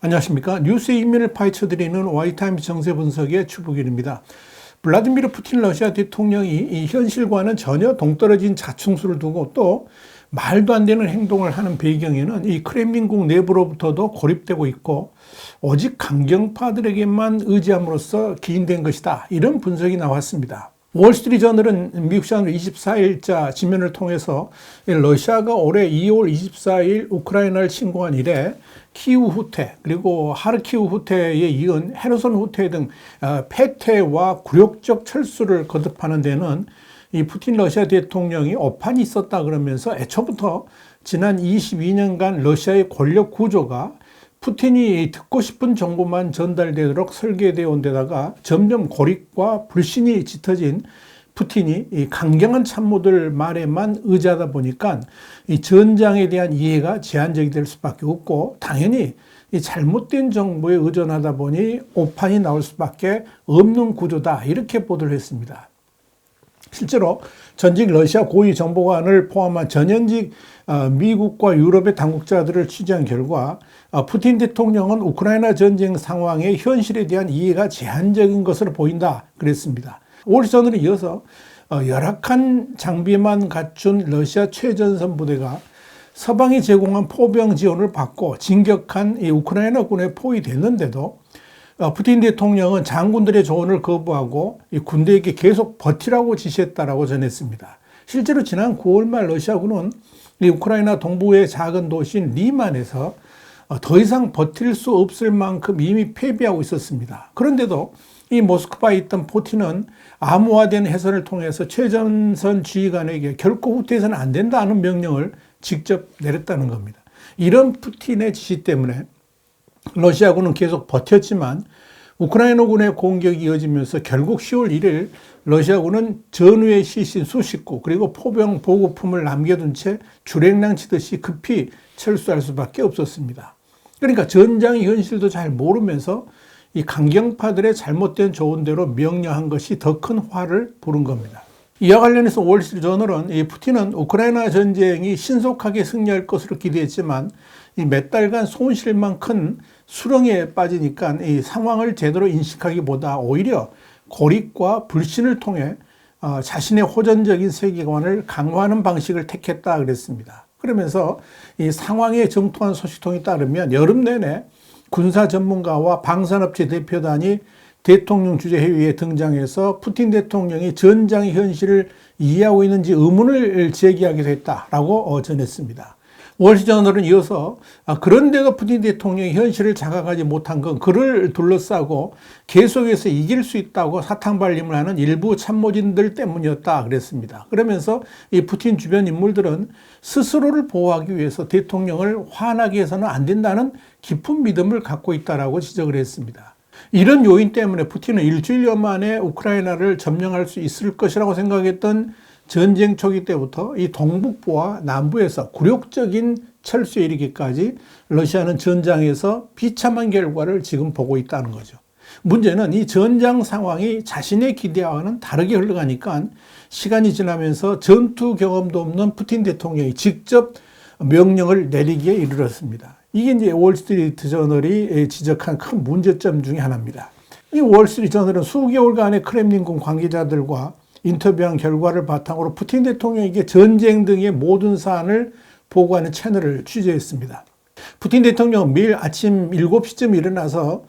안녕하십니까. 뉴스의 이면을 파헤쳐드리는 와이타임즈 정세 분석의 추부길입니다. 블라디미르 푸틴 러시아 대통령이 이 현실과는 전혀 동떨어진 자충수를 두고 또 말도 안 되는 행동을 하는 배경에는 이 크렘린궁 내부로부터도 고립되고 있고 오직 강경파들에게만 의지함으로써 기인된 것이다. 이런 분석이 나왔습니다. 월스트리트저널은 미국 시간으로 24일자 지면을 통해서 러시아가 올해 2월 24일 우크라이나를 침공한 이래 키우 후퇴 그리고 하르키우 후퇴에 이은 헤르손 후퇴 등 패퇴와 굴욕적 철수를 거듭하는 데는 이 푸틴 러시아 대통령이 오판이 있었다 그러면서 애초부터 지난 22년간 러시아의 권력 구조가 푸틴이 듣고 싶은 정보만 전달되도록 설계되어 온 데다가 점점 고립과 불신이 짙어진 푸틴이 이 강경한 참모들 말에만 의지하다 보니까 이 전장에 대한 이해가 제한적이 될 수밖에 없고 당연히 이 잘못된 정보에 의존하다 보니 오판이 나올 수밖에 없는 구조다 이렇게 보도를 했습니다. 실제로 전직 러시아 고위 정보관을 포함한 전현직 미국과 유럽의 당국자들을 취재한 결과 푸틴 대통령은 우크라이나 전쟁 상황의 현실에 대한 이해가 제한적인 것으로 보인다 그랬습니다. 월스트리트저널에 이어서 열악한 장비만 갖춘 러시아 최전선 부대가 서방이 제공한 포병 지원을 받고 진격한 이 우크라이나군에 포위됐는데도 푸틴 대통령은 장군들의 조언을 거부하고 이 군대에게 계속 버티라고 지시했다라고 전했습니다. 실제로 지난 9월 말 러시아군은 이 우크라이나 동부의 작은 도시인 리만에서 더 이상 버틸 수 없을 만큼 이미 패배하고 있었습니다. 그런데도 이 모스크바에 있던 푸틴은 암호화된 해설을 통해서 최전선 지휘관에게 결코 후퇴해서는 안 된다는 명령을 직접 내렸다는 겁니다. 이런 푸틴의 지시 때문에 러시아군은 계속 버텼지만 우크라이나군의 공격이 이어지면서 결국 10월 1일 러시아군은 전후에 시신 수십 구 그리고 포병 보급품을 남겨둔 채 주랭랑 치듯이 급히 철수할 수밖에 없었습니다. 그러니까 전장의 현실도 잘 모르면서 이 강경파들의 잘못된 조언대로 명령한 것이 더 큰 화를 부른 겁니다. 이와 관련해서 월스트리트저널은 이 푸틴은 우크라이나 전쟁이 신속하게 승리할 것으로 기대했지만 이 몇 달간 손실만 큰 수렁에 빠지니까 이 상황을 제대로 인식하기보다 오히려 고립과 불신을 통해 자신의 호전적인 세계관을 강화하는 방식을 택했다 그랬습니다. 그러면서 이 상황에 정통한 소식통에 따르면 여름 내내 군사 전문가와 방산업체 대표단이 대통령 주재 회의에 등장해서 푸틴 대통령이 전장의 현실을 이해하고 있는지 의문을 제기하기도 했다라고 전했습니다. 월스트리트저널은 이어서 그런데도 푸틴 대통령이 현실을 자각하지 못한 건 그를 둘러싸고 계속해서 이길 수 있다고 사탕발림을 하는 일부 참모진들 때문이었다 그랬습니다. 그러면서 이 푸틴 주변 인물들은 스스로를 보호하기 위해서 대통령을 화나게 해서는 안 된다는 깊은 믿음을 갖고 있다라고 지적을 했습니다. 이런 요인 때문에 푸틴은 일주일여 만에 우크라이나를 점령할 수 있을 것이라고 생각했던 전쟁 초기 때부터 이 동북부와 남부에서 굴욕적인 철수에 이르기까지 러시아는 전장에서 비참한 결과를 지금 보고 있다는 거죠. 문제는 이 전장 상황이 자신의 기대와는 다르게 흘러가니까 시간이 지나면서 전투 경험도 없는 푸틴 대통령이 직접 명령을 내리기에 이르렀습니다. 이게 이제 월스트리트저널이 지적한 큰 문제점 중에 하나입니다. 이 월스트리트저널은 수개월간의 크렘린궁 관계자들과 인터뷰한 결과를 바탕으로 푸틴 대통령에게 전쟁 등의 모든 사안을 보고하는 채널을 취재했습니다. 푸틴 대통령은 매일 아침 7시쯤 일어나서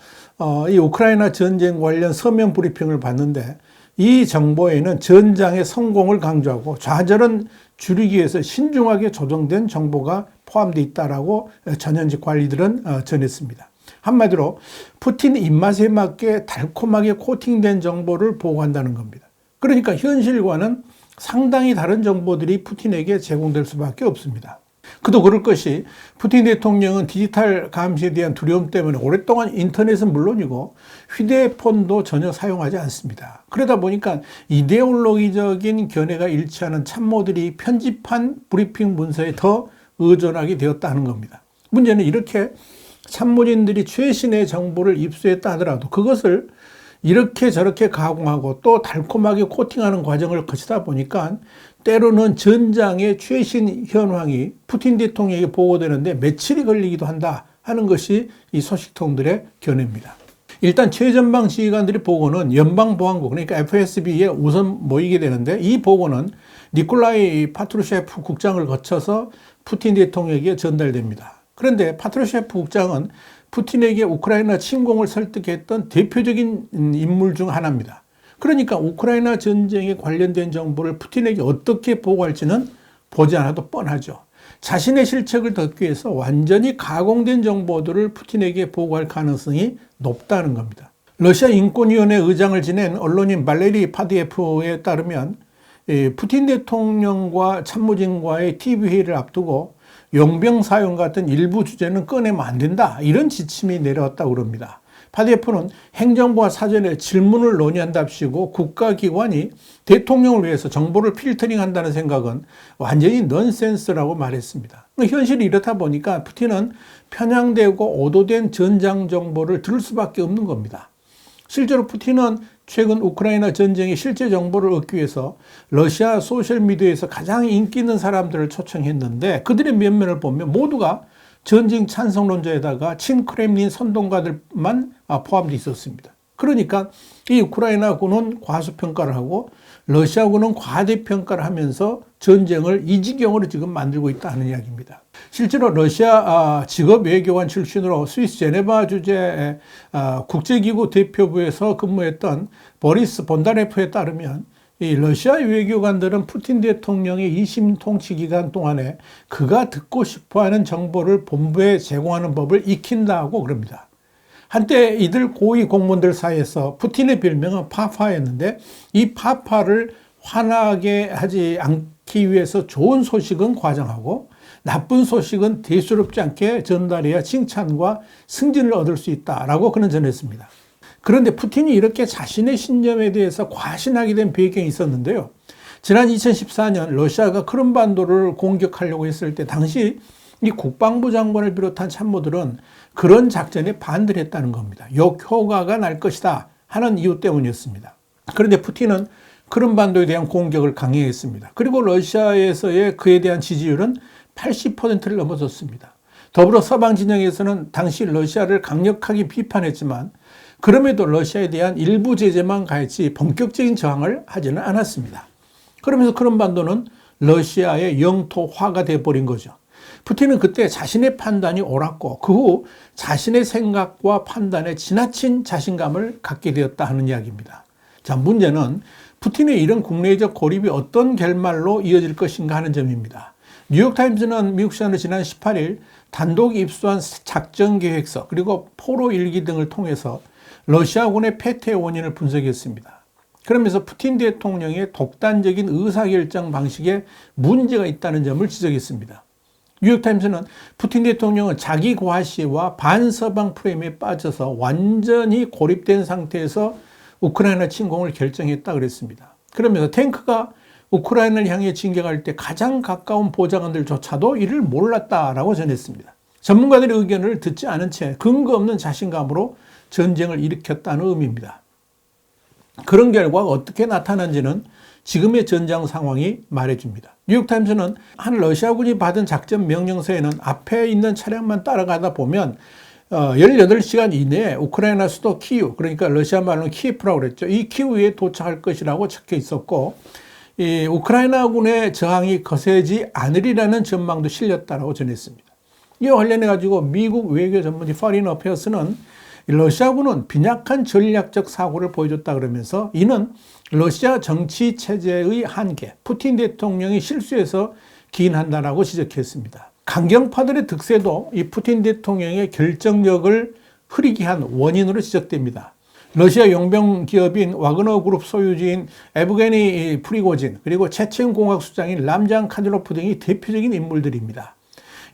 이 우크라이나 전쟁 관련 서면 브리핑을 받는데 이 정보에는 전장의 성공을 강조하고 좌절은 줄이기 위해서 신중하게 조정된 정보가 포함되어 있다라고 전현직 관리들은 전했습니다. 한마디로 푸틴 입맛에 맞게 달콤하게 코팅된 정보를 보고한다는 겁니다. 그러니까 현실과는 상당히 다른 정보들이 푸틴에게 제공될 수밖에 없습니다. 그도 그럴 것이 푸틴 대통령은 디지털 감시에 대한 두려움 때문에 오랫동안 인터넷은 물론이고 휴대폰도 전혀 사용하지 않습니다. 그러다 보니까 이데올로기적인 견해가 일치하는 참모들이 편집한 브리핑 문서에 더 의존하게 되었다는 겁니다. 문제는 이렇게 참모진들이 최신의 정보를 입수했다 하더라도 그것을 이렇게 저렇게 가공하고 또 달콤하게 코팅하는 과정을 거치다 보니까 때로는 전장의 최신 현황이 푸틴 대통령에게 보고되는데 며칠이 걸리기도 한다 하는 것이 이 소식통들의 견해입니다. 일단 최전방 지휘관들의 보고는 연방보안국, 그러니까 FSB에 우선 모이게 되는데, 이 보고는 니콜라이 파트루셰프 국장을 거쳐서 푸틴 대통령에게 전달됩니다. 그런데 파트루셰프 국장은 푸틴에게 우크라이나 침공을 설득했던 대표적인 인물 중 하나입니다. 그러니까 우크라이나 전쟁에 관련된 정보를 푸틴에게 어떻게 보고할지는 보지 않아도 뻔하죠. 자신의 실책을 덮기 위해서 완전히 가공된 정보들을 푸틴에게 보고할 가능성이 높다는 겁니다. 러시아 인권위원회 의장을 지낸 언론인 발레리 파디예프에 따르면 푸틴 대통령과 참모진과의 TV회의를 앞두고 용병 사용 같은 일부 주제는 꺼내면 안 된다, 이런 지침이 내려왔다고 합니다. 파디예프는 행정부와 사전에 질문을 논의한답시고 국가기관이 대통령을 위해서 정보를 필터링한다는 생각은 완전히 넌센스라고 말했습니다. 현실이 이렇다 보니까 푸틴은 편향되고 오도된 전장 정보를 들을 수밖에 없는 겁니다. 실제로 푸틴은 최근 우크라이나 전쟁의 실제 정보를 얻기 위해서 러시아 소셜미디어에서 가장 인기 있는 사람들을 초청했는데, 그들의 면면을 보면 모두가 전쟁 찬성론자에다가 친크렘린 선동가들만 포함되어 있었습니다. 그러니까 이 우크라이나군은 과소평가를 하고 러시아군은 과대평가를 하면서 전쟁을 이 지경으로 지금 만들고 있다는 이야기입니다. 실제로 러시아 직업 외교관 출신으로 스위스 제네바 주재 국제기구 대표부에서 근무했던 보리스 본다레프에 따르면 이 러시아 외교관들은 푸틴 대통령의 2심 통치 기간 동안에 그가 듣고 싶어하는 정보를 본부에 제공하는 법을 익힌다고 그럽니다. 한때 이들 고위 공무원들 사이에서 푸틴의 별명은 파파였는데, 이 파파를 화나게 하지 않기 위해서 좋은 소식은 과장하고 나쁜 소식은 대수롭지 않게 전달해야 칭찬과 승진을 얻을 수 있다라고 그는 전했습니다. 그런데 푸틴이 이렇게 자신의 신념에 대해서 과신하게 된 배경이 있었는데요. 지난 2014년 러시아가 크림반도를 공격하려고 했을 때 당시 이 국방부 장관을 비롯한 참모들은 그런 작전에 반대를 했다는 겁니다. 역효과가 날 것이다 하는 이유 때문이었습니다. 그런데 푸틴은 크림반도에 대한 공격을 강행했습니다. 그리고 러시아에서의 그에 대한 지지율은 80%를 넘어섰습니다. 더불어 서방 진영에서는 당시 러시아를 강력하게 비판했지만 그럼에도 러시아에 대한 일부 제재만 가했지 본격적인 저항을 하지는 않았습니다. 그러면서 크림반도는 러시아의 영토화가 돼버린 거죠. 푸틴은 그때 자신의 판단이 옳았고 그 후 자신의 생각과 판단에 지나친 자신감을 갖게 되었다 하는 이야기입니다. 자, 문제는 푸틴의 이런 국내적 고립이 어떤 결말로 이어질 것인가 하는 점입니다. 뉴욕타임즈는 미국 시간으로 지난 18일 단독 입수한 작전계획서 그리고 포로 일기 등을 통해서 러시아군의 패퇴의 원인을 분석했습니다. 그러면서 푸틴 대통령의 독단적인 의사결정 방식에 문제가 있다는 점을 지적했습니다. 뉴욕타임스는 푸틴 대통령은 자기 과시와 반서방 프레임에 빠져서 완전히 고립된 상태에서 우크라이나 침공을 결정했다 그랬습니다. 그러면서 탱크가 우크라이나를 향해 진격할 때 가장 가까운 보좌관들조차도 이를 몰랐다라고 전했습니다. 전문가들의 의견을 듣지 않은 채 근거 없는 자신감으로 전쟁을 일으켰다는 의미입니다. 그런 결과가 어떻게 나타난지는 지금의 전장 상황이 말해줍니다. 뉴욕타임스는 한 러시아군이 받은 작전 명령서에는 앞에 있는 차량만 따라가다 보면 18시간 이내에 우크라이나 수도 키우, 그러니까 러시아 말로는 키예프라고 그랬죠. 이 키우에 도착할 것이라고 적혀 있었고, 이 우크라이나군의 저항이 거세지 않으리라는 전망도 실렸다고 전했습니다. 이와 관련해 가지고 미국 외교 전문지 Foreign Affairs는 러시아군은 빈약한 전략적 사고를 보여줬다 그러면서 이는 러시아 정치 체제의 한계, 푸틴 대통령이 실수해서 기인한다라고 지적했습니다. 강경파들의 득세도 이 푸틴 대통령의 결정력을 흐리게 한 원인으로 지적됩니다. 러시아 용병 기업인 와그너 그룹 소유주인 에브게니 프리고진, 그리고 체첸 공화국 수장인 람잔 카디로프 등이 대표적인 인물들입니다.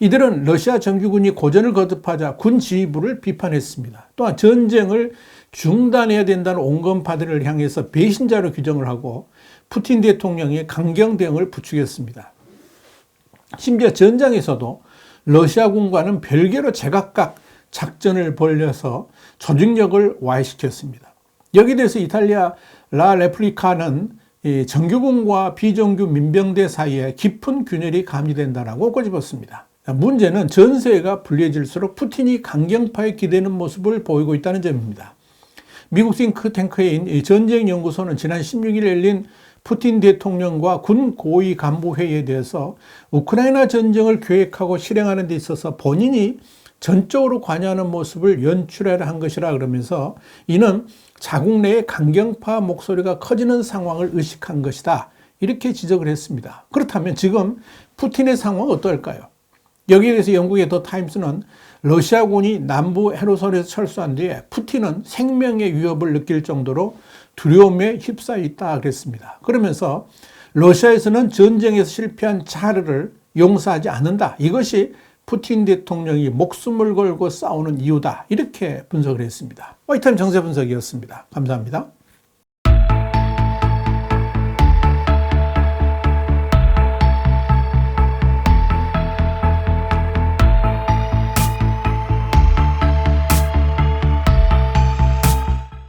이들은 러시아 정규군이 고전을 거듭하자 군 지휘부를 비판했습니다. 또한 전쟁을 중단해야 된다는 온건파들을 향해서 배신자로 규정을 하고 푸틴 대통령의 강경 대응을 부추겼습니다. 심지어 전장에서도 러시아군과는 별개로 제각각 작전을 벌여서 조직력을 와해시켰습니다. 여기에 대해서 이탈리아 라 레플리카는 정규군과 비정규 민병대 사이에 깊은 균열이 감지된다라고 꼬집었습니다. 문제는 전세가 불리해질수록 푸틴이 강경파에 기대는 모습을 보이고 있다는 점입니다. 미국 싱크탱크인 전쟁연구소는 지난 16일 열린 푸틴 대통령과 군 고위 간부 회의에 대해서 우크라이나 전쟁을 계획하고 실행하는 데 있어서 본인이 전적으로 관여하는 모습을 연출하려 한 것이라 그러면서 이는 자국 내의 강경파 목소리가 커지는 상황을 의식한 것이다. 이렇게 지적을 했습니다. 그렇다면 지금 푸틴의 상황은 어떨까요? 여기에 대해서 영국의 더 타임스는 러시아군이 남부 헤르손에서 철수한 뒤에 푸틴은 생명의 위협을 느낄 정도로 두려움에 휩싸여 있다 그랬습니다. 그러면서 러시아에서는 전쟁에서 실패한 자르를 용서하지 않는다. 이것이 푸틴 대통령이 목숨을 걸고 싸우는 이유다. 이렇게 분석을 했습니다. 와이타임 정세 분석이었습니다. 감사합니다.